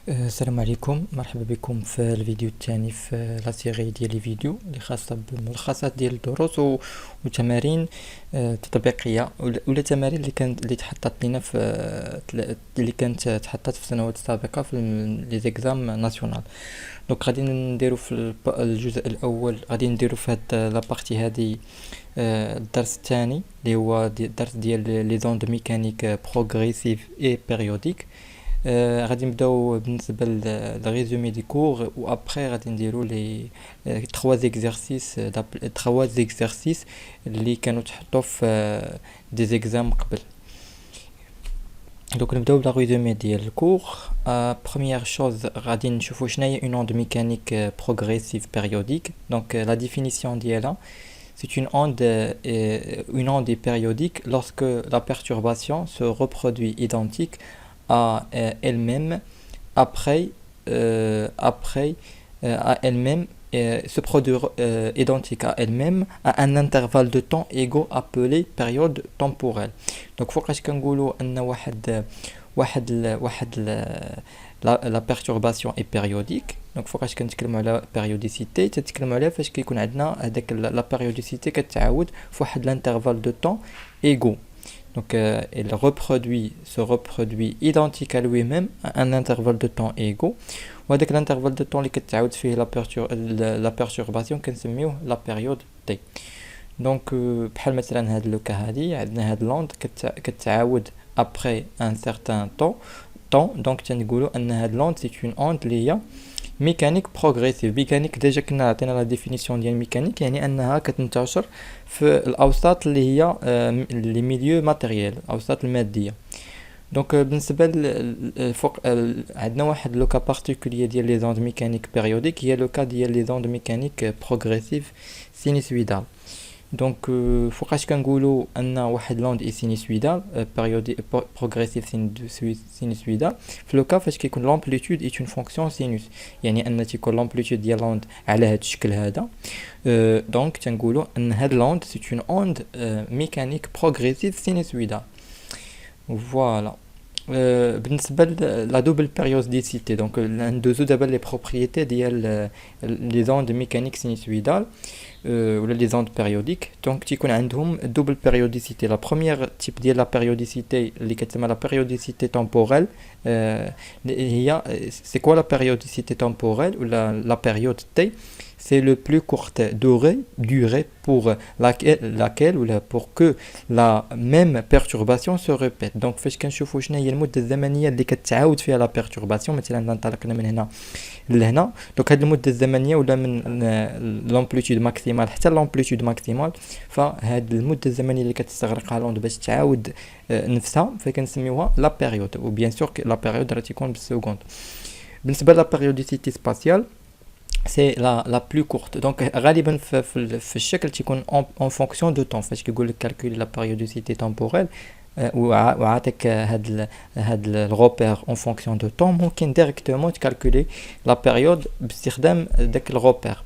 السلام عليكم، مرحبا بكم في الفيديو الثاني في لا سيري ديال لي فيديو اللي خاصة بالملخصات ديال الدروس وتمارين تطبيقية ولا تمارين اللي تحطت لنا في اللي كانت تحطت في السنوات السابقة في لي زيكزام ناسيونال. دونك غادي نديرو في الجزء الاول، غادي نديرو في هاد لابارتي هادي الدرس الثاني اللي هو الدرس ديال لي زوند ميكانيك بروغريسيف اي بيريوديك. غادي نبداو بالنسبه للريزومي دي كور و ابري غادي نديرو لي 3 زيكزارسيس اللي كانوا تحطوا في دي زيكزام قبل. دونك نبداو بلا ريزومي ديال الكور. بروميير شوز غادي نشوفوا شناهي اون اونde mécanique progressive périodique. Donc la définition ديالها c'est une onde est périodique lorsque la perturbation se reproduit identique à elle-même après à elle-même se produire identique à elle-même à un intervalle de temps égaux appelé période temporelle. Donc فوقاش كنقولوا ان la perturbation est périodique. Donc فوقاش كنتكلموا على périodicité تتكلموا عليها فاش كيكون عندنا هذاك la périodicité كتعاود في واحد l'intervalle de temps égaux. Donc il se reproduit identique à lui-même à un intervalle de temps égaux. وهذاك l'intervalle de temps اللي كتعاود فيه la perturbation كنسميوه la période T. Donc بحال مثلا هاد لوكا هادي عندنا هاد لوند كتعاود après un certain temps. Donc تنقولوا ان هاد لوند c'est une onde اللي هي ميكانيك بروغريسيف. ميكانيك ديجا كنا عطينا لا ديفينيسيون ديال ميكانيك، يعني انها كتنتشر في الاوساط اللي هي لي ميليو ماتيريال، الاوساط الماديه. دونك بالنسبه فوق عندنا واحد لو كا بارتيكولير ديال لي زوند ميكانيك بيريوديك، هي لو كا ديال لي زوند ميكانيك بروغريسيف سينوسويدال. دونك فوقاش كنقولوا ان واحد لوند اي سينوسويدال بيريودي بروغريسيف سينوسويدال في لو كا فاش كيكون لامبليتود اي اون فونكسيون سينوس، يعني ان تيكون لامبليتود ديال لوند على هذا الشكل هذا. دونك تنقولوا ان هاد لوند سي اون اوند ميكانيك بروغريسيف سينوسويدال. فوالا. بالنسبه لا دوبل بيريوديسيتي، دونك ندوزو دابا لي بروبريتي ديال لي زوند ميكانيك سينوسويدال ولا لي زوند بيريوديك. دونك تيكون عندهم دوبل بيريوديسيتي. لا بروميير تيب ديال لا بيريوديسيتي اللي كتسمى لا بيريوديسيتي temporelle هي سي كوا لا بيريوديسيتي temporelle ولا لا بيريود تي. C'est le plus courte durée pour laquelle ou pour que la même perturbation se répète. Donc فاش كنشوفوا شنو هي المده الزمنيه اللي كتعاود فيها لا بيرتورباسيون، مثلا انطلقنا من هنا لهنا، دونك هذه المده الزمنيه ولا من لامبليتود ماكسيمال حتى لامبليتود ماكسيمال، فهاد المده الزمنيه اللي كتستغرقها لوند باش تعاود نفسها فكنسميوها لا بيريود. وبيان سور لا بيريود راه تيكون بالسكوند. بالنسبه لا بيريوديسيتي سباسيال c'est la plus courte. Donc غالبا في الشكل تكون en fonction de temps. فاش كيقول لك calcule la périodicité temporelle وعطيك هاد الغوبير en fonction de temps، ممكن ديريكتومون تكالكولي لا بيريود باستخدام داك الغوبير،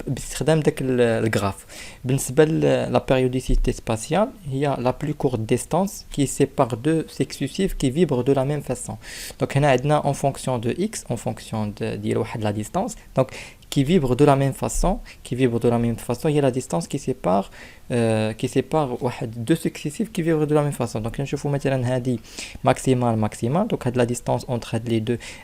باستخدام داك الغراف. بالنسبه لا périodicité spatiale هي la plus courte distance qui sépare deux successifs qui vibrent de la même façon. Donc هنا عندنا en fonction de x en fonction ديال واحد la distance، donc qui vibre de la même façon, il y a la distance qui sépare deux successifs qui vibrent de la même façon. Donc نشوفوا مثلا هذه maximale. donc هاد la distance entre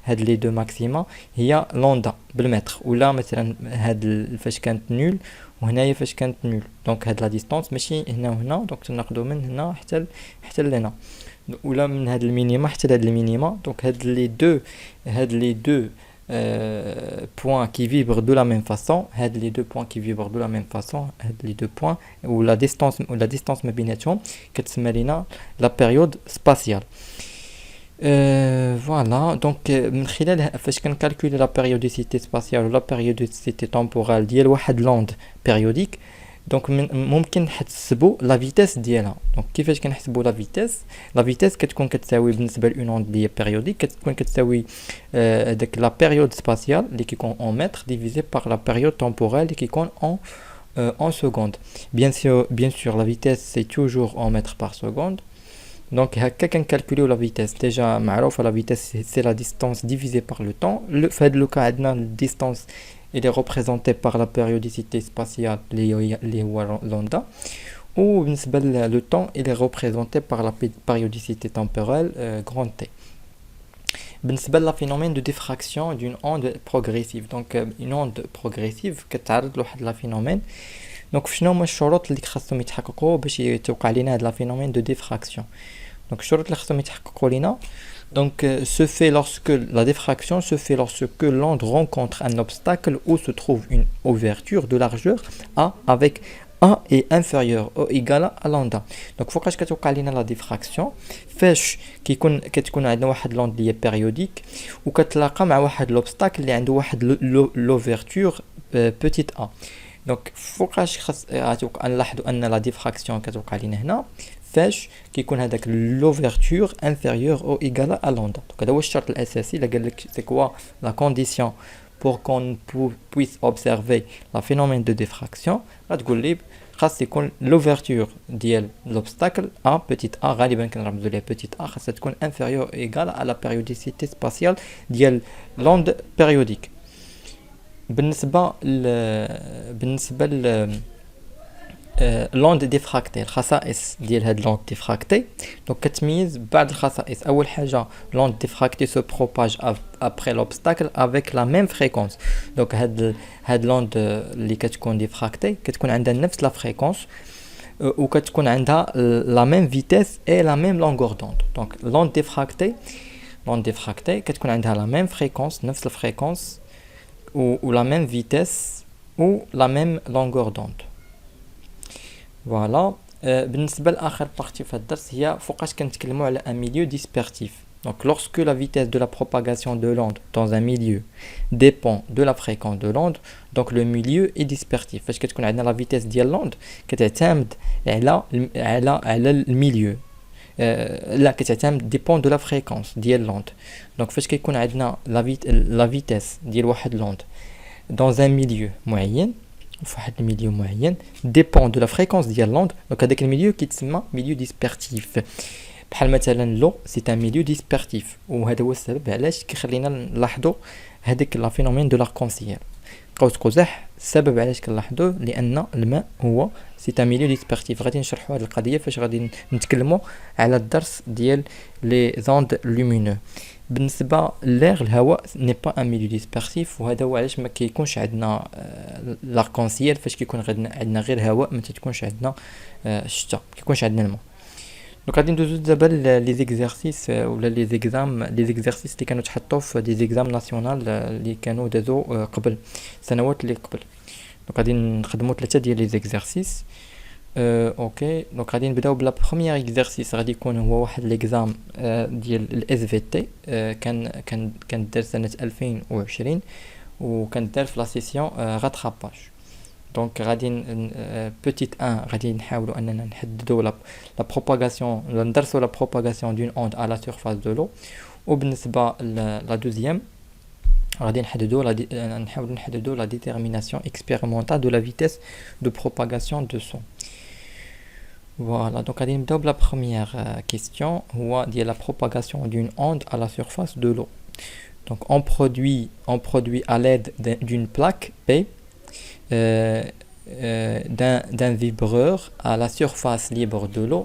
هاد les deux maxima هي لوندا بالمتر، ولا مثلا هاد فاش كانت نول وهنايا فاش كانت نول. دونك هاد la distance ماشي هنا وهنا، دونك تنقدوا من هنا حتى لهنا، ولا من هاد المينيما حتى لهاد المينيما. دونك هاد les deux points qui vibrent de la même façon، les deux points qui vibrent de la même façon، les deux points ou la distance ما بيناتهم كتسمى لنا la période spatiale. Voilà. Donc من خلال فاش كنكالكولي la périodicité spatiale ou la périodicité temporelle ديال واحد لوند périodique، دونك ممكن نحسبوا لا فيتاس ديالها. دونك كيفاش كنحسبوا لا فيتاس كتكون كتساوي بالنسبه لأون اللي هي بيريوديك كتكون كتساوي داك لا بيريود سباسيال اللي كيكون اون متر ديفيزي بار لا بيريود temporelle اللي كيكون en secondes. Bien sûr la vitesse c'est toujours en mètres par seconde. Donc هكا كنكالكوليو la vitesse. Déjà معروفة la vitesse c'est la distance divisée par le temps. في هذا le cas عندنا la distance elle est représentée par la périodicité spatiale اللي هو lambda. Ou le temps il est représenté par la périodicité temporelle grand T. Le phénomène de diffraction d'une onde progressive. Donc une onde progressive كتعرض لواحد لا phénomène. Donc شنو هما الشروط اللي خاصهم يتحققوا باش يتوقع لنا هذا phénomène de diffraction. Donc الشروط اللي خاصهم يتحققوا لنا donc se fait lorsque la diffraction se fait lorsque l'onde rencontre un obstacle où se trouve une ouverture de largeur A avec A est inférieur ou égal à lambda. Donc فوقاش كتوقع لنا لا ديفراكسيون فاش كتكون عندنا واحد لوند اللي بيريوديك وكتلاقى مع واحد لوبستاكل اللي عنده واحد لوفيرتور بوتيت ا. دونك فوقاش خاص نلاحظوا ان لا ديفراكسيون كتوقع لنا هنا فاش كيكون هذاك لوفيرتور inférieur ou égal à lambda. Donc هذا هو الشرط الاساسي اللي قال لك c'est quoi la condition pour qu'on puisse observer le phénomène de diffraction. غتقول لي خاص يكون l'ouverture ديال l'obstacle a petit a غالبا كنرمزوا ليه petit a خاصها تكون inférieure ou égale à la périodicité spatiale ديال l'onde périodique. بالنسبه لوند ديفراكتي الخصائص ديال هاد لوند ديفراكتي دونك كتميز بعض الخصائص. اول حاجه لوند ديفراكتي سو بروباج ابري لوبستاكل افيك لا ميم فريكونس. دونك هاد لوند اللي كتكون ديفراكتي كتكون عندها نفس لا فريكونس وكتكون عندها لا ميم فيتيس اي لا ميم لونغور دوند. دونك لوند ديفراكتي كتكون عندها لا ميم فريكونس نفس الفريكونس و لا ميم فيتيس و لا ميم لونغور دوند. فوالا بالنسبه لاخر بارتي في الدرس هي فوقاش كنتكلموا على ان ميليو ديسبيرتيف. Donc lorsque la vitesse de la propagation de l'onde dans un milieu dépend de la fréquence de l'onde, donc le milieu est dispersif. فاش كتكون عندنا la vitesse ديال l'onde كتعتمد على الميليو لا كتعتمد dépend de la fréquence ديال l'onde. Donc فاش كيكون عندنا la vitesse ديال واحد l'onde dans un milieu معين واحد الميليو معين dépend de la fréquence ديال l'onde. Donc هذاك الميليو كيتسمى ميليو ديسبيرتيف. بحال مثلا لو سي ان ميليو ديسبيرتيف وهذا هو السبب علاش كيخلينا نلاحظوا هذاك لا فينومين دو لاركونسيير قوس قزح. السبب علاش كنلاحظوه لان الماء هو سي ان ميليو ديسبيرتيف. غادي نشرحوا هذه القضيه فاش غادي نتكلموا على الدرس ديال لي زوند لومينو. بالنسبه لير الهواء ني با ان ميليو ديسبيرسيف وهذا هو علاش ما كيكونش عندنا لاركونسيير فاش كيكون عندنا غير هواء ما تكونش عندنا الشتاء ما كيكونش عندنا الماء. دونك غادي ندوزو دابا لي زيكزارسيس ولا لي زيكزارسيس اللي كانوا تحطوا في دي زيكزام ناسيونال اللي كانوا دازو قبل سنوات اللي قبل. دونك غادي نخدموا 3 ديال لي زيكزارسيس. اوكي دونك غادي نبداو بلا بروميير اكزرسيس غادي يكون هو واحد ليكزام ديال الاس في تي كان دار سنه 2020 وكان دار في لا سيسيون راتراباج. دونك غادي بوتيت 1 غادي نحاولوا اننا نحددوا لا بروباغاسيون ندرسوا لا بروباغاسيون دون اوند على لا سيرفاس دو لو. وبالنسبه لا دوزيام غادي نحاولوا نحددوا لا ديتيرميناسيون اكسبيريمونتال دو لا فيتيس دو بروباغاسيون دو سون. Voilà, donc غادي نبداو بلا première question هو ديال la propagation d'une onde à la surface de l'eau. Donc on produit à l'aide d'une plaque P d'un vibreur à la surface libre de l'eau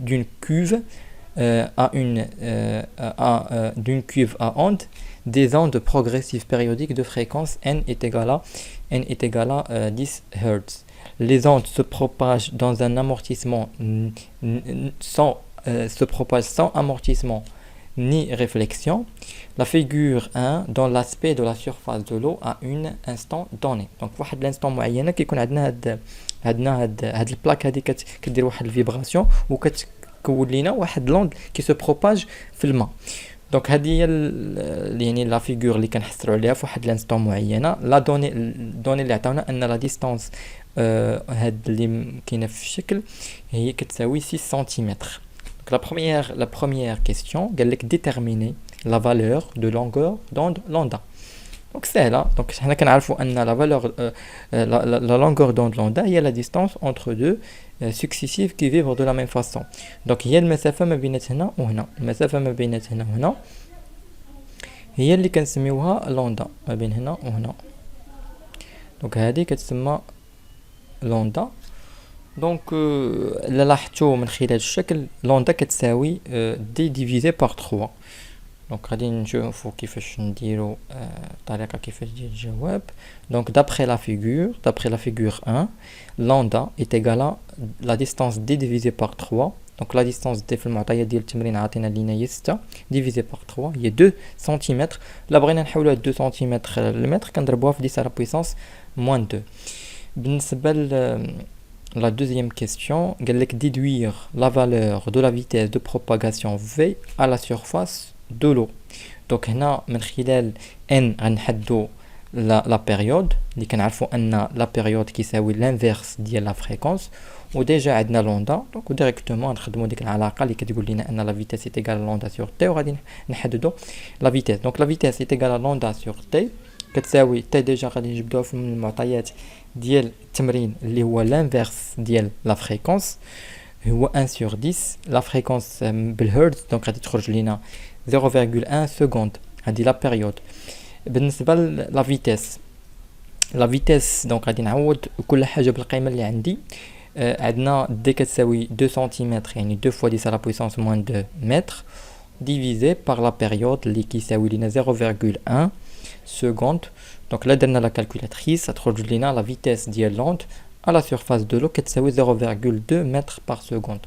d'une cuve d'une cuve à onde des ondes progressives périodiques de fréquence n est égal à 10 Hz. Les ondes se propagent dans un amortissement sans amortissement ni réflexion. La figure 1 dans l'aspect de la surface de l'eau à un instant donné. Donc واحد l'instant معينه كيكون عندنا هاد البلاك هذه كدير واحد الفيبراسيون وكتكون لينا واحد لوند كي سو بروباج في الماء. دونك هذه هي يعني لا فيغور اللي كنحصلوا عليها في واحد لانستون معينه. لا دوني اللي عطاونا ان لا ديستانس هاد اللي كاينه في الشكل هي كتساوي 6 سنتيمتر. دونك la première question قال لك déterminer la valeur de longueur d'onde lambda. Donc c'est là. Donc حنا كنعرفوا أن la valeur la longueur d'onde lambda هي la distance entre deux successives qui vivent de la même façon. Donc هي المسافة ما بين هنا وهنا. المسافة ما بين هنا وهنا هي اللي كنسميوها لوندا ما بين هنا وهنا. دونك هذه كتسمى لوندا. دونك الا لاحظتوا من خلال الشكل لوندا كتساوي دي ديفيزي بار 3. دونك غادي نشوفوا كيفاش نديروا الطريقه كيفاش ديال الجواب. دونك d'après la figure 1 lambda est égal à la distance d divisé par 3. Donc la distance d في المعطيات ديال التمرين عطينا لينا هي 6 divisé par 3 هي 2 سنتيمتر. لا بغينا نحولوها 2 سنتيمتر للمتر كنضربوها في 10 à la puissance moins 2. بالنسبه la deuxième question قال لك déduire la valeur de la vitesse de propagation v à la surface de l'eau. Donc هنا من خلال n غنحددوا la période اللي كنعرفوا ان la période كيساوي l'inverse ديال la fréquence وديجا عندنا لوندا. دونك ديريكتومون نخدموا ديك العلاقه اللي كتقول لنا ان la vitesse est égale à lambda sur t وغادي نحددوا la vitesse. Donc la vitesse est égale à lambda sur t كتساوي t ديجا غادي نجبدوها في المعطيات ديال التمرين اللي هو l'inverse ديال la fréquence هو 1 sur 10. la fréquence بالهرتز دونك غادي تخرج لينا 0,1 seconde. هذه لا بيريود. بالنسبه لا فيتيس دونك غادي نعوض كل حاجه بالقيمه اللي عندي. عندنا دي كتساوي 2 سنتيمتر يعني 2 fois 10 à la puissance moins 2 mètres divisé par la période اللي كيساوي لينا 0,1 seconde. دونك لا درنا لا كالكولاتريس غتخرج لينا لا فيتيس ديال لوند à la surface de l'eau كتساوي 0,2 mètres par seconde.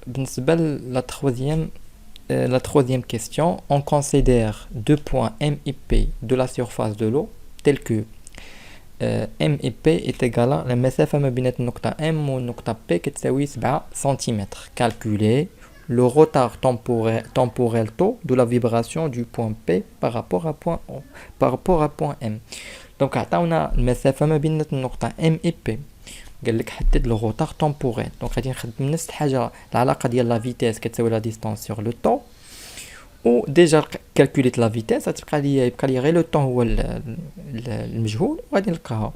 بالنسبه la troisième question, on considère deux points M et P de la surface de l'eau tels que M et P est égal à المسافة ما بين النقطة M والنقطة P كتساوي 7 سم. Calculer le retard temporel taux de la vibration du point P par rapport à point M. Donc عطاونا المسافة ما بين النقطة M et P. قال لك حدد لو روتار تومبوريل. دونك غادي نخدم نفس الحاجه العلاقه ديال لا فيتيس كتساوي لا ديستانس سور لو طون و ديجا كالكوليت لا فيتيس يبقى لي غير لو طون هو المجهول وغادي نلقاها.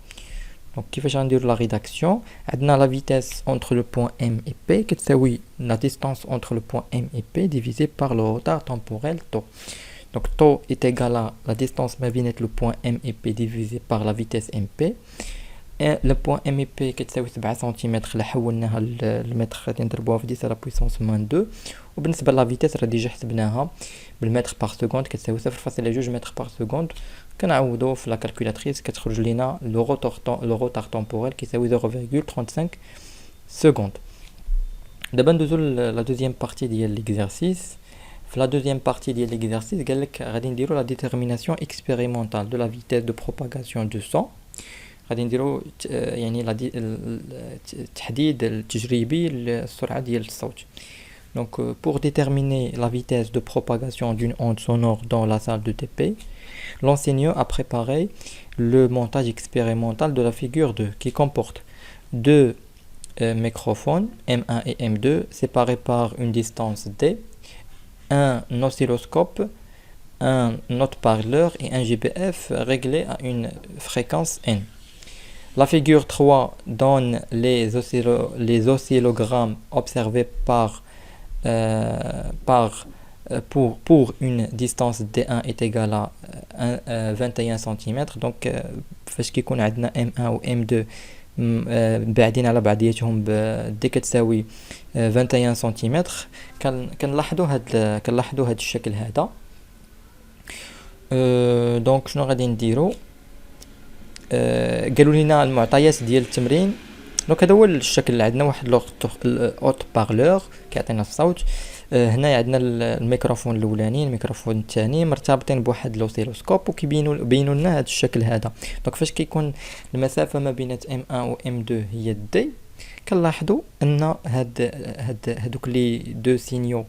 دونك كيفاش غنديروا لا ريداكسيون عندنا لا فيتيس entre le point M et P كتساوي la distance entre le point M et P divisé par le retard temporel tau. Donc tau est égal à la distance ما بين le point M et P divisé par la vitesse MP. le point M et P كتساوي 7 سنتيمتر اللي حولناها للمتر غادي نضربوها في 10 على بويسونس مان 2. وبالنسبه لا فيتيس راه ديجا حسبناها بالمتر بار سكوند كتساوي 0.2 متر بار سكوند. كنعوضوا في لا كالكولاتريس كتخرج لينا لو روتار تومبوريل كيساوي 0.35 سكوند. دابا ندوزو لا دوزيام بارتي ديال ليكزارسيس. في لا دوزيام بارتي ديال ليكزارسيس قال لك غادي نديرو لا ديتيرميناسيون اكسبيريمونطال دو لا فيتيس دو بروباغاسيون دو سون. غادي نديرو يعني التحديد التجريبي للسرعه ديال الصوت. Donc pour déterminer la vitesse de propagation d'une onde sonore dans la salle de TP, l'enseignant a préparé le montage expérimental de la figure 2 qui comporte deux microphones M1 et M2 séparés par une distance D, un oscilloscope, un haut-parleur et un GPF réglé à une fréquence N. La figure 3 donne les oscillogrammes observés pour une distance D1 est égale à 21 cm. Donc فاش كيكون عندنا M1 و M2 بعدين على بعضياتهم دي كتساوي 21 سم كنلاحظوا هاد الشكل هذا. دونك شنو غادي نديرو قالوا لنا المعطيات ديال التمرين. دونك هذا هو الشكل اللي عندنا واحد الاوت بارلور كيعطينا الصوت. هنا عندنا الميكروفون الاولاني الميكروفون الثاني مرتبطين بواحد لوسيلوسكوب وكيبينوا لنا هذا الشكل هذا. دونك فاش كيكون المسافه ما بين M1 و M2 هي D كنلاحظوا ان هادوك لي دو سينيو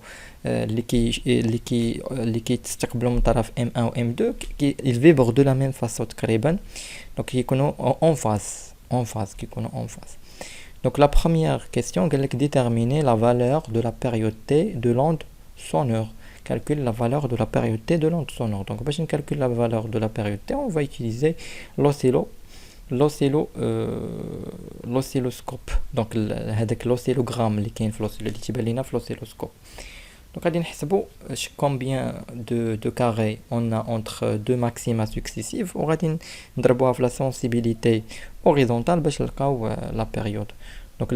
اللي كيتستقبلوا من طرف M1 و M2 ils vibrent de la même façon تقريبا. دونك كيكونوا en phase كيكونوا en phase. Donc la première question قال لك déterminer la valeur de la période T de l'onde sonore. calcule la valeur de la période T de l'onde sonore. Donc, pour calculer la valeur de la période T, on va utiliser l'oscilloscope. Donc, l'oscillogramme qui est l'oscilloscope. Donc, on va voir combien de carrés on a entre deux maxima successives. On va voir la sensibilité horizontale pour la période. Donc,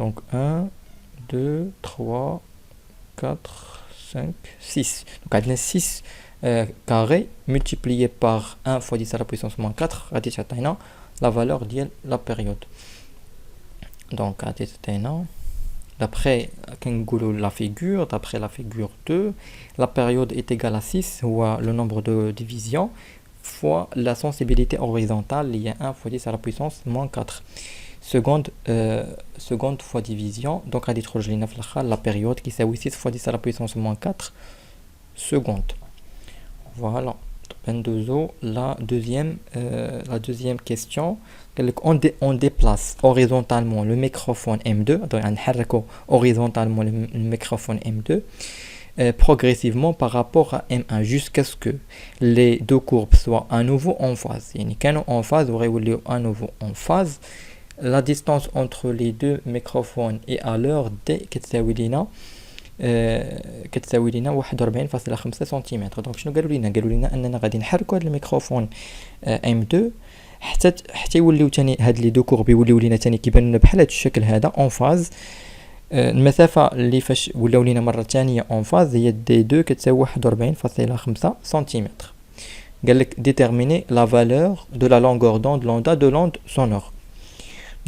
donc 1, 2, 3, 4, 5, 6. Donc, on a 6 carrés multipliés par 1 fois 10 à la puissance moins 4. On a la valeur de la période. Donc, d'après la figure, d'après la figure 2, la période est égale à 6, ou le nombre de divisions, fois la sensibilité horizontale, il y a 1 fois 10 à la puissance moins 4. Seconde fois division, donc à dire la période qui c'est 6 fois 10 à la puissance moins 4 secondes. Voilà. La deuxième question, on déplace horizontalement le microphone M2, donc on déplace horizontalement le microphone M2 progressivement par rapport à M1 jusqu'à ce que les deux courbes soient à nouveau en phase. Yani quand en phase, on va à nouveau en phase. La distance entre les deux microphones est à l'heure D كتساوي لنا 41.5 سم. دونك شنو قالوا لنا اننا غادي نحركوا هذا الميكروفون M2 حتى يوليو ثاني هاد لي دو كورب يوليو لينا ثاني كيبان لنا بحال هذا الشكل هذا اون فاز. المسافه اللي فاش ولاو لينا مره ثانيه اون فاز هي دي 2 كتساوي 41.5 سم. قال لك déterminer la valeur de la longueur d'onde lambda de l'onde sonore.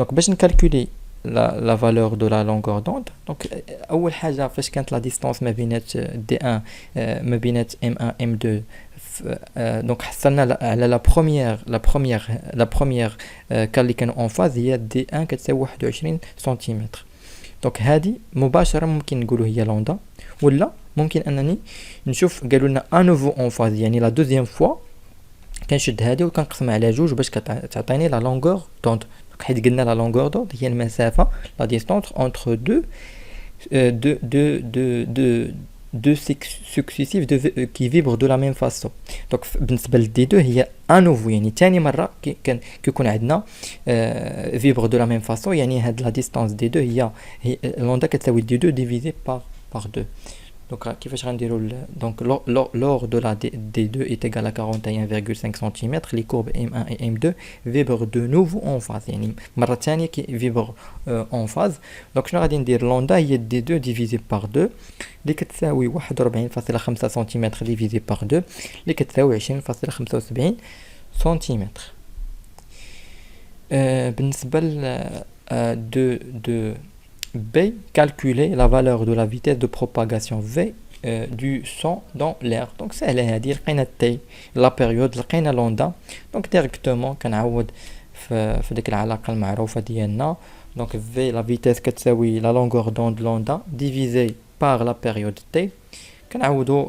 Donc باش نكالكولي la valeur de la longueur d'onde. Donc اول حاجه فاش كانت لا ديستانس ما بينات D1 ما بينات M1 M2 donc حصلنا على la première كان اللي كانوا en phase هي D1 كتساوي 21 سنتيمتر. دونك هذه مباشره ممكن نقولوا هي لوندا، ولا ممكن انني نشوف قالوا لنا انوفو اون فاز يعني لا دوزيام فوا كنشد هذه وكنقسمها على جوج باش كتعطيني لا لونغور دوند. حيت قلنا لا لونغور دوند هي المسافه لا ديستانس انتر deux successifs qui vibrent de la même façon. Donc بالنسبه لدي دو هي انوفو يعني ثاني مره كيكون عندنا vibre de la même façon، يعني هاد لا ديستانس دي دو هي لوندا كتساوي دي دو ديفيزي par 2. Donc كيفاش غنديروا donc l'ordre de la D2 est égal à 41,5 cm. Les courbes M1 et M2 vibrent de nouveau en phase يعني مرة ثانية كي vibrent en phase. donc شنو غادي ندير لوندا هي D2 divisé par 2 اللي كتساوي 41.5 cm divisé par 2 اللي كتساوي 20.75 cm. بالنسبة de B, calculer la valeur de la vitesse de propagation V du son dans l'air. Donc c'est لقينا T la période لقينا لوندا. donc directement كنعوض في ديك العلاقة المعروفة ديالنا. donc V la vitesse كتساوي la longueur d'onde lambda divisé par la période T.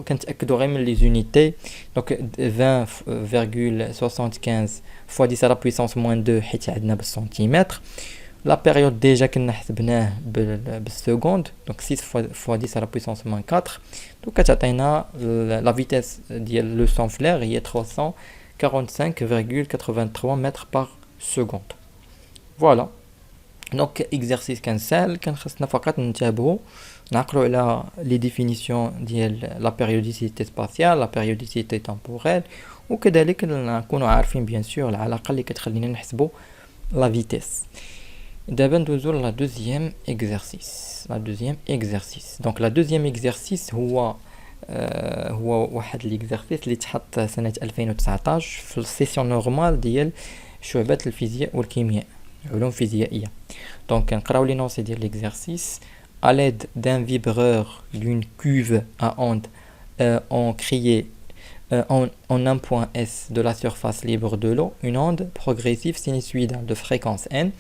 كنتأكدوا غير من لي زونيتي. donc 20,75 fois 10 à la puissance moins 2 حيت عندنا بالسنتيمتر. La période déjà qu'on a حسبناه بالseconde, donc 6 fois 10 à la puissance moins 4. Donc la vitesse du son flair est 345,83 mètres par seconde. Voilà. Donc exercice كنسال كان خصنا فقط ننتبهوا نعقلوا على les définitions ديال la périodicité spatiale, la périodicité temporelle، وكذلك نكونوا عارفين bien sûr العلاقة اللي كتخلينا نحسبوا la vitesse. D'abord, nous allons la deuxième exercice. Donc, la deuxième exercice, هو واحد l'exercice اللي تحط سنة 2019 في السيسيون نورمال ديال شعبات الفيزياء والكيمياء، علوم فيزيائية. Donc, نقراو لي نونسي ديال l'exercice. À l'aide d'un vibreur d'une cuve à onde on crée en un point S de la surface libre de l'eau une onde progressive sinusoïdale de fréquence n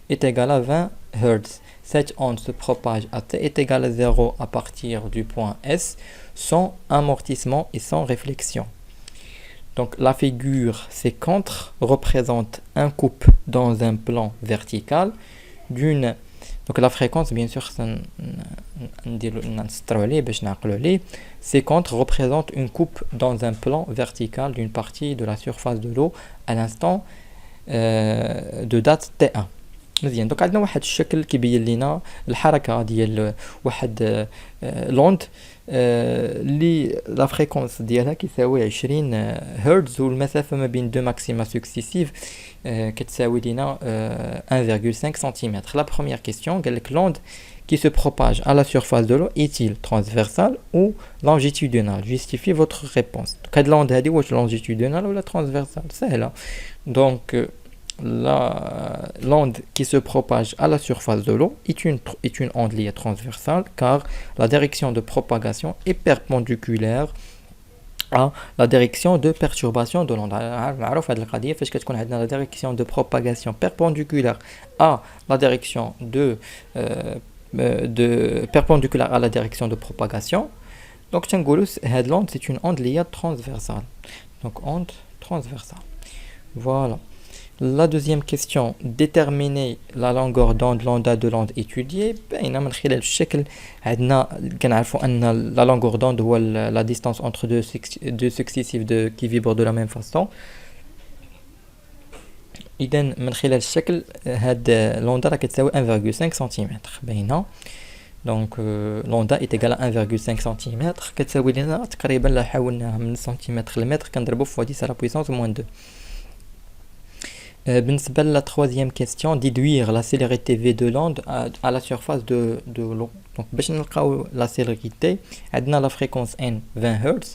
est égale à 20 Hz. Cette onde se propage à t est égale à 0 à partir du point S sans amortissement et sans réflexion. Donc la figure C-contre représente un couple dans un plan vertical d'une Donc la fréquence, bien sûr, c'est quand représente une coupe dans un plan vertical d'une partie de la surface de l'eau à l'instant de date T1. مزيان دوك عندنا واحد الشكل كيبين لنا الحركه ديال واحد لوند اللي لا فريكونس ديالها كيساوي 20 هرتز والمسافه ما بين دو ماكسيما سكسيسيف كتساوي لنا 1,5 cm. La première question قال لك l'onde qui se propage à la surface de l'eau est-il transversale ou longitudinale? Justifiez votre réponse. Donc هاد l'onde هادي واش longitudinale ولا transversale؟ سهله. Donc l'onde qui se propage à la surface de l'eau est une onde liée transversale car la direction de propagation est perpendiculaire à la direction de perturbation de l'onde. معروف هذه القضيه فاش كتكون عندنا la direction de propagation perpendiculaire à la direction perpendiculaire à la direction de propagation. Donc تنقولوا هاد l'onde c'est une onde liée transversale. Donc onde transversale. Voilà. La deuxième question, déterminer la longueur d'onde lambda de l'onde étudiée. من خلال الشكل عندنا كنعرفوا أن la longueur d'onde هو la distance entre deux successifs qui vibrent de la même façon. إذا من خلال الشكل هاد لوندا راه كتساوي 1,5 cm باينه. Donc lambda est égal à 1,5 cm كتساوي لنا تقريبا لا حاولناها من سنتيمتر لمتر كنضربوا في 10 à la puissance moins 2. بالنسبة la troisième question, déduire la célérité V de l'onde à la surface de l'eau. Donc باش نلقاو la célérité عندنا la fréquence n 20 Hz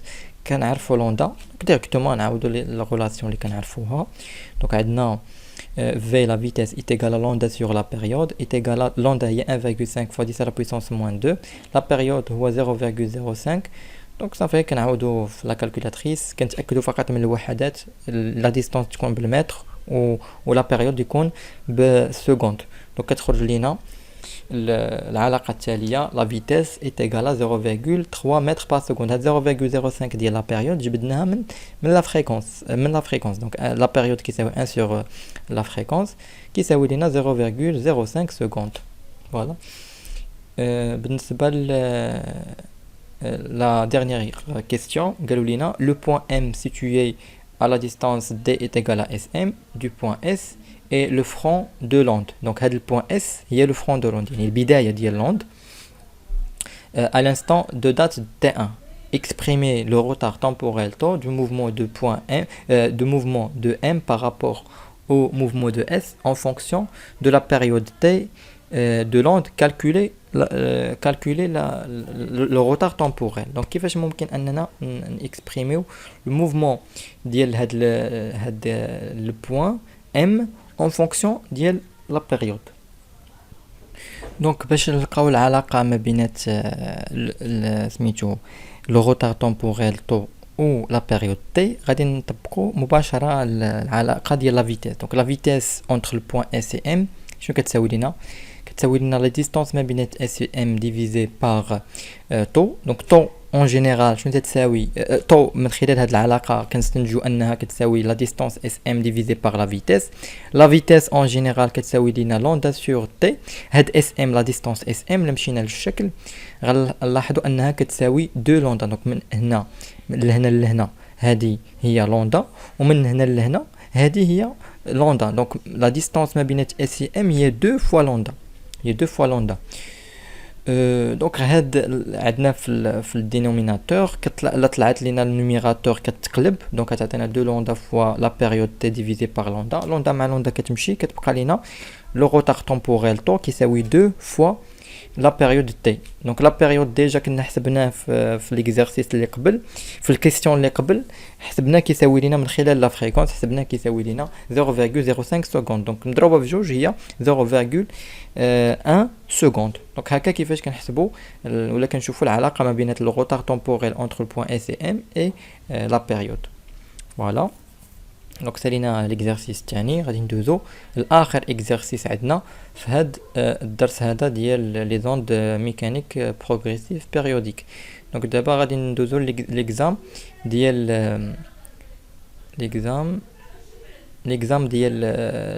كنعرفوا لوندا directement نعاودوا la relation اللي كنعرفوها. Donc عندنا V la vitesse est égale à lambda sur la période est égale à lambda هي 1,5 fois 10 à la puissance moins 2. La période هو 0,05. Donc ça fait كنعاودوا في la calculatrice كنتأكدوا فقط من الوحدات la distance تكون بالمتر و la période يكون بسكوند. Donc كتخرج لينا العلاقة التالية la vitesse est égale à 0,3 mètres par seconde. هاد 0,05 ديال la période جبدناها من la fréquence. Donc la période كيساوي 1 sur la fréquence كيساوي لينا 0,05 seconde. Voilà. بالنسبة la dernière question قالوا لينا le point M situé à la distance D est égal à SM du point S et le front de l'onde. Donc le point S est le front de l'onde. Il y a le bidaya de l'onde à l'instant de date T1. Exprimer le retard temporel taux du mouvement de point M, mouvement de M par rapport au mouvement de S en fonction de la période T de l'onde calculer le retard temporel. Donc كيفاش ممكن اننا نexprimer le mouvement ديال هاد le point M en fonction ديال la période. Donc باش نلقاو العلاقه ما بينات سميتو le retard temporel taux ou la période T غادي نطبقوا مباشره العلاقه ديال la vitesse. Donc la vitesse entre le point S et M شنو كتساوي لنا la distance ما بين S et M divisé par taux. Donc taux en général شنو تساوي taux من خلال هذه العلاقه كنستنتجوا انها كتساوي la distance SM divisé par la vitesse. La vitesse en général كتساوي لنا lambda sur T. هاد SM la distance SM اللي مشينا للشكل غنلاحظوا انها كتساوي 2 lambda. donc من هنا لهنا هذه هي lambda ومن هنا لهنا هذه هي lambda. donc la distance ما بين S et M هي 2 fois lambda. Il y a 2 fois lambda. Donc عندنا في الدينوميناتور طلعت لنا النوميراتور كتقلب. donc كتعطينا 2 lambda fois la période T divisé par lambda. lambda مع lambda كتمشي كتبقى لنا le retard temporel taux كيساوي 2 fois la période T. donc la période déjà كنا حسبناه في l'exercice اللي قبل في الكيستيون اللي قبل حسبناه كيساوي لنا من خلال لا فريكونس حسبناه كيساوي لنا 0,05 سكوند. donc نضربها بجوج هي 0,1 سكوند. donc هكا كيفاش كنحسبوا ولا كنشوفوا العلاقه ما بين لو retard temporel entre le point S et M et la période. voilà. donc سالينا l'exercice الثاني غادي ندوزو لاخر exercice عندنا في هذا الدرس هذا ديال لي زوند ميكانيك بروغريسيف بيريوديك. donc دابا غادي ندوزو ليكزام ديال ليكزام l'examen ديال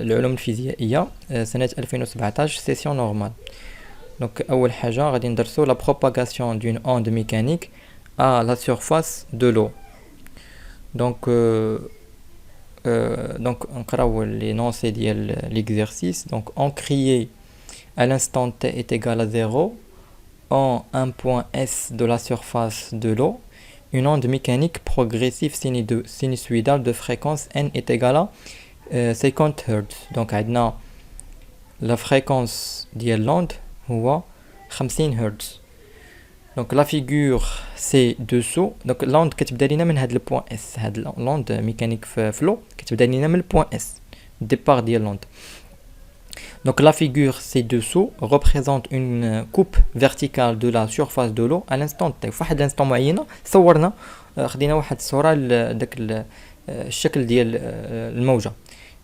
العلوم الفيزيائية سنة 2017 session normale. Donc أول حاجة غادي ندرسو la propagation d'une onde mécanique à la surface de l'eau. Donc نقراو l'énoncé ديال l'exercice. Donc on criait à l'instant t est égal à 0 en un point S de la surface de l'eau, une onde mécanique progressive sinusoïdale de fréquence n est égale à 50 Hz. Donc عندنا la fréquence ديال l'onde هو 50 Hz. Donc la figure c'est dessous. Donc l'onde كتبدا لينا من هذا البوان S. هاد l'onde mécanique في l'eau كتبدا لينا من البوان S. Départ ديال l'onde. Donc la figure ci-dessous représente une coupe verticale de la surface de l'eau à l'instant T. فواحد l'instant معينة صورنا خدينا واحد الصورة لداك الشكل ديال الموجة.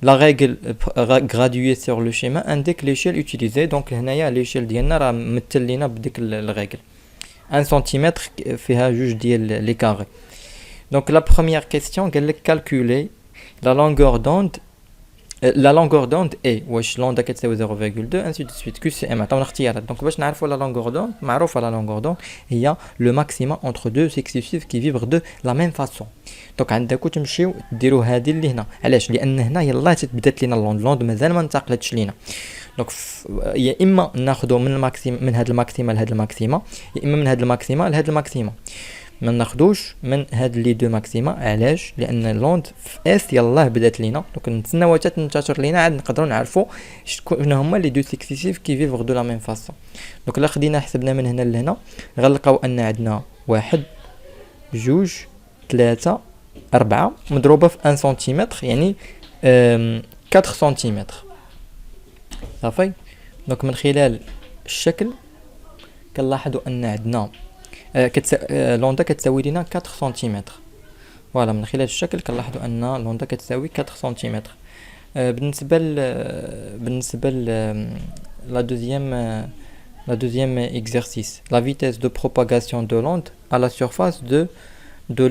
La règle graduée sur le schéma indique l'échelle utilisée. Donc هنايا l'échelle ديالنا راه مثل لينا بديك الرègle 1 cm فيها جوج ديال لي كاري. Donc la première question قال لك calculer la longueur d'onde. La longueur d'onde est واش l'onde كتساوي 0.2 ainsi de suite que c'est عطاونا اختيارات. Donc باش نعرفوا la longueur d'onde معروفه la longueur d'onde هي le maximum entre deux successifs qui vibrent de la même façon. Donc عندكم تمشيو ديروا هذه اللي هنا. علاش؟ لان هنا يلاه تبدات لينا لوند مازال ما انتقلتش لينا. دونك يا اما ناخذوا من الماكسيم من هذا الماكسيما لهذا الماكسيما، يا اما من هذا الماكسيما لهذا الماكسيما. ما ناخذوش من هاد لي دو ماكسيما. علاش؟ لان لوند في اس يلاه بدات لينا. دونك نتسناو حتى تنتشر لينا عاد نقدروا نعرفوا شكون هما لي دو سكسيسيف كي فيفغ دو لا ميم فاسون. دونك الا خدينا حسبنا من هنا لهنا غنلقاو ان عندنا 1 2 3 4 مضروبه في 1 سنتيمتر يعني 4 سنتيمتر صافي. دونك من خلال الشكل كنلاحظوا ان عندنا لوندا كتساوي لنا 4 سنتيمتر. فوالا من خلال الشكل كنلاحظوا ان لوندا كتساوي 4 سنتيمتر. بالنسبه la deuxième exercice, la vitesse de propagation de l'onde à la surface de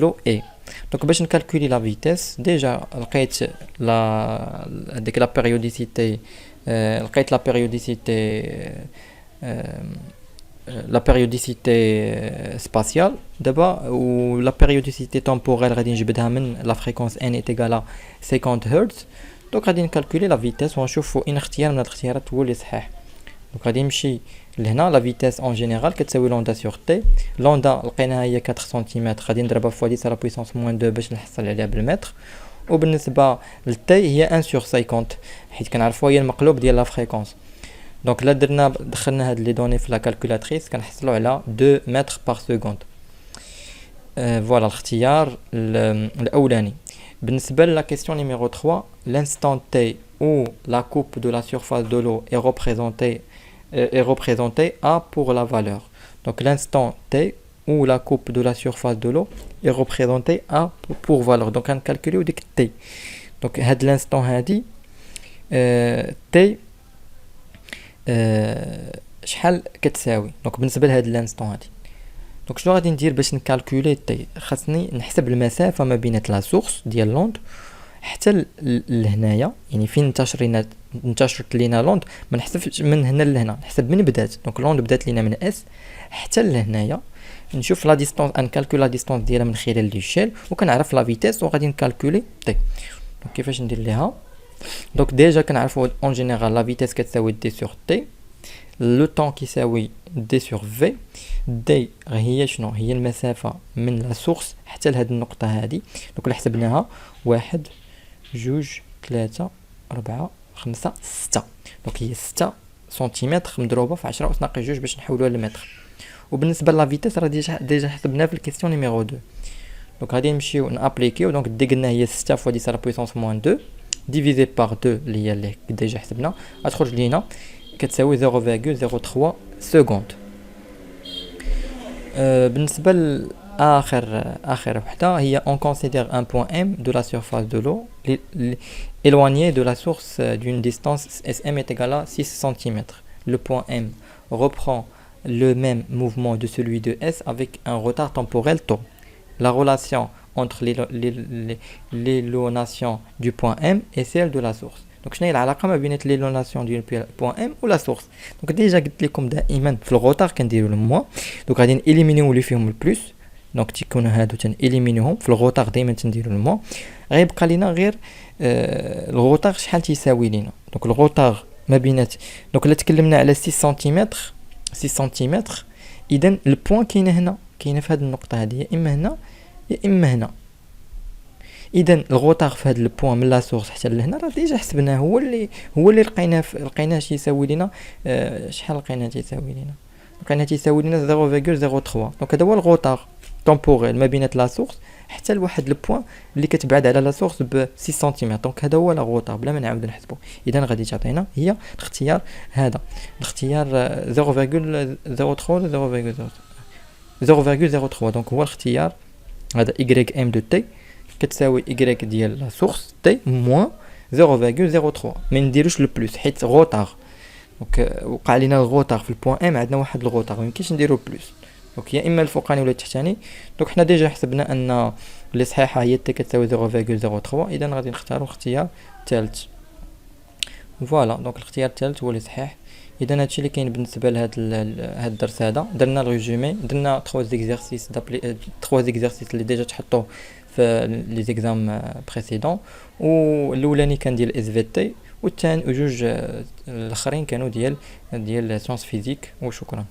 l'eau est. Donc باش نكالكولي la vitesse déjà لقيت la périodicité لقيت la périodicité spatiale d'abord ou la périodicité temporelle غادي نجبدها من la fréquence n est égale à 50 Hz. donc غادي نكالكولي la vitesse ونشوفوا ان اختيار من الاختيارات هو اللي صحيح. donc غادي نمشي لهنا la vitesse en général كتساوي لوندا sur t. لوندا لقيناها هي 4 سنتيمتر غادي نضربها في 10 على puissance moins 2 باش نحصل عليها بالمتر. وبالنسبه للتي هي 1 sur 50 حيت كنعرفوا هي المقلوب ديال لا فريكونس. دونك لا دخلنا هاد لي دوني في لا كالكولاتريس كنحصلوا على 2 متر بار سكوند. فوالا الاختيار الاولاني. بالنسبه لا كيسيون نيميرو 3 l'instant t où la coupe de la surface de l'eau est représentée A pour la valeur. Donc l'instant t où la coupe de la surface de l'eau est représentée A pour valeur. donc غنكالكوليو ديك t. donc هاد l'instant هادي t شحال كتساوي. دونك بالنسبه لهاد الانستون هادي دونك شنو غادي ندير باش نكالكولي تي؟ خاصني نحسب المسافه ما بين لا سورس ديال لوند حتى لهنايا يعني فين انتشرت لينا لوند. ما نحسبش من هنا لهنا، نحسب من بدات. دونك لوند بدات لينا من اس حتى لهنايا. نشوف لا ديستونس نكالكول لا ديستونس ديالها من خلال ليشيل وكنعرف لا فيتيس وغادي نكالكولي تي. دونك كيفاش ندير ليها؟ دونك ديجا كنعرفوا اون جينيرال لا فيتيس كتساوي دي سور تي، لو طون كيساوي دي سور في. دي هي شنو؟ هي المسافه من لا سورس حتى لهاد النقطه هادي. دونك اللي حسبناها 1 2 3 4 5 6. دونك هي 6 سنتيمتر مضروبه في 10 أس ناقص 2 باش نحولوها للمتر. وبالنسبه لا فيتيس راه ديجا حسبناها في الكيسيون نيميرو 2. دونك غادي نمشيو نابليكيو. دونك دي قلنا هي 6 fois 10 à la puissance moins 2 divisé par 2 اللي ديجا حسبنا غتخرج لينا كتساوي 0.03 سكوند. بالنسبه لاخر وحده هي on considère un point M de la surface de l'eau éloigné de la source d'une distance SM est égal à 6 cm. Le point M reprend le même mouvement de celui de S avec un retard temporel τ. La relation entre l'élonation du point M et celle de la source. Donc شنو هي العلاقه ما بين l'élonation du point M و la source. Donc déjà قلت لكم دائما في الغوطار كنديروا الموا. Donc غادي نإليمينيو اللي فيهم البلس. دونك تيكونوا هادو تنإليمينيوهم في الغوطار دائما تنديروا الموا. غيبقى لينا غير الغوطار شحال تيساوي لينا. دونك الغوطار ما بينات دونك الا تكلمنا على 6 سنتيمتر 6 سنتيمتر اذا البوين كاينه في هذه النقطه هذه يا اما هنا يا اما هنا. اذا الغوطار في هذا البوين من لا سورس حتى لهنا راه ديجا حسبناه هو اللي لقيناه يساوي لينا شحال لقيناه تيساوي لينا 0.03. دونك هذا هو الغوطار تومبوريل ما بين لا سورس حتى لواحد البوين اللي كتبعد على لا سورس ب 6 سنتيمتر. دونك هذا هو الغوطار بلا ما نعاود نحسبه. اذا غادي تعطينا هي الاختيار هذا الاختيار 0.03. دونك هو الاختيار هذا y m دو تي كتساوي y ديال لا سورس تي موان 0.03. ما نديروش لو بلس حيت غوطار. دونك وقع لينا الغوطار في البوين ام عندنا واحد الغوطار ما يمكنش نديرو بلس. دونك يا اما الفوقاني ولا التحتاني. دونك حنا ديجا حسبنا ان اللي صحيحه هي تي كتساوي 0.03. اذا غادي نختاروا الاختيار الثالث. فوالا دونك الاختيار الثالث هو اللي صحيح. اذا هادشي اللي كاين بالنسبه لهاد الدرس هذا. درنا الريزومي درنا 3 زيكزارسيس اللي ديجا تحطوه في لي زيكزام بريسيدون. والاولاني كان ديال اس في تي والثاني وجوج الاخرين كانوا ديال سيونس فيزيك. وشكرا.